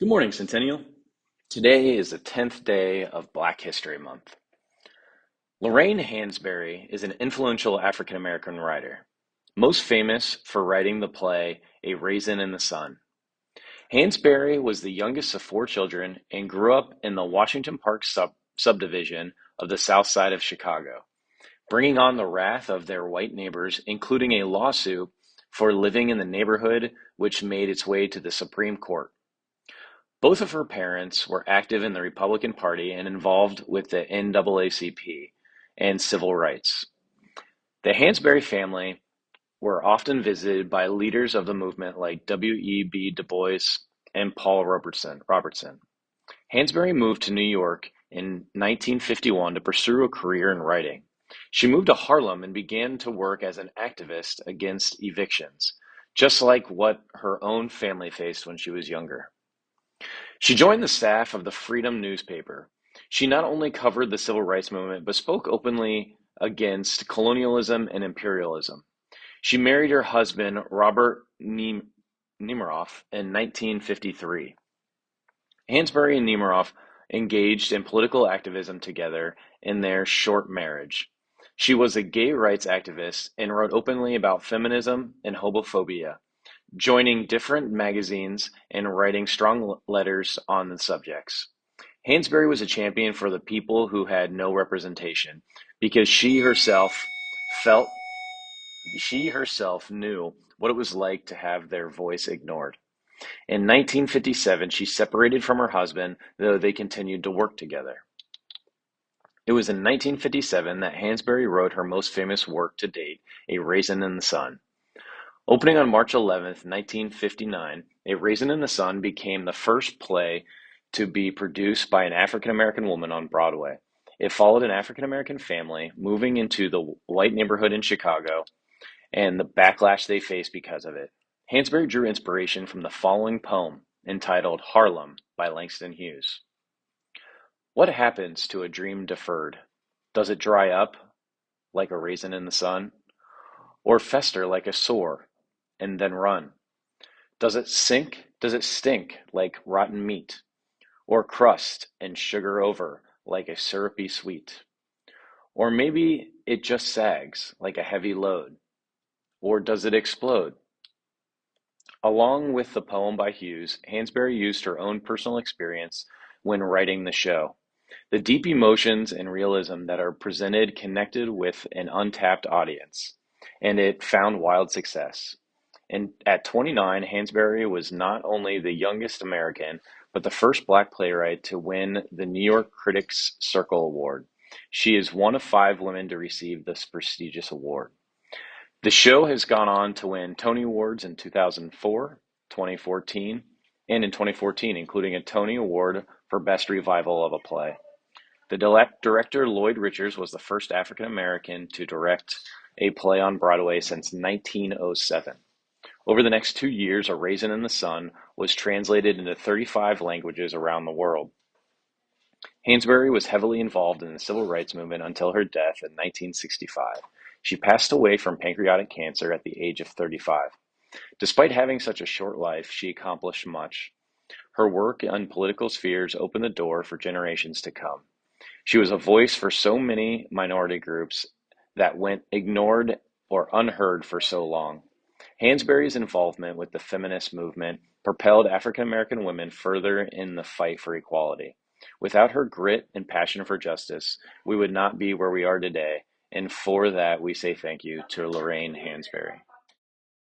Good morning, Centennial. Today is the 10th day of Black History Month. Lorraine Hansberry is an influential African American writer, most famous for writing the play A Raisin in the Sun. Hansberry was the youngest of four children and grew up in the Washington Park subdivision of the South Side of Chicago, bringing on the wrath of their white neighbors, including a lawsuit for living in the neighborhood, which made its way to the Supreme Court. Both of her parents were active in the Republican Party and involved with the NAACP and civil rights. The Hansberry family were often visited by leaders of the movement like W.E.B. Du Bois and Paul Robertson. Hansberry moved to New York in 1951 to pursue a career in writing. She moved to Harlem and began to work as an activist against evictions, just like what her own family faced when she was younger. She joined the staff of the Freedom newspaper. She not only covered the civil rights movement, but spoke openly against colonialism and imperialism. She married her husband, Robert Nemiroff, in 1953. Hansberry and Nemiroff engaged in political activism together in their short marriage. She was a gay rights activist and wrote openly about feminism and homophobia, joining different magazines and writing strong letters on the subjects. Hansberry was a champion for the people who had no representation because felt she herself knew what it was like to have their voice ignored. In 1957, she separated from her husband, though they continued to work together. It was in 1957 that Hansberry wrote her most famous work to date, A Raisin in the Sun. Opening on March 11, 1959, A Raisin in the Sun became the first play to be produced by an African American woman on Broadway. It followed an African American family moving into the white neighborhood in Chicago and the backlash they faced because of it. Hansberry drew inspiration from the following poem entitled Harlem by Langston Hughes. What happens to a dream deferred? Does it dry up like a raisin in the sun? Or fester like a sore and then run? Does it sink? Does it stink like rotten meat? Or crust and sugar over like a syrupy sweet? Or maybe it just sags like a heavy load? Or does it explode? Along with the poem by Hughes, Hansberry used her own personal experience when writing the show. The deep emotions and realism that are presented connected with an untapped audience, and it found wild success. And at 29, Hansberry was not only the youngest American, but the first Black playwright to win the New York Critics Circle Award. She is one of five women to receive this prestigious award. The show has gone on to win Tony Awards in 2004, 2014, and in 2014, including a Tony Award for Best Revival of a Play. The director Lloyd Richards was the first African American to direct a play on Broadway since 1907. Over the next 2 years, A Raisin in the Sun was translated into 35 languages around the world. Hansberry was heavily involved in the civil rights movement until her death in 1965. She passed away from pancreatic cancer at the age of 35. Despite having such a short life, she accomplished much. Her work in political spheres opened the door for generations to come. She was a voice for so many minority groups that went ignored or unheard for so long. Hansberry's involvement with the feminist movement propelled African American women further in the fight for equality. Without her grit and passion for justice, we would not be where we are today, and for that we say thank you to Lorraine Hansberry.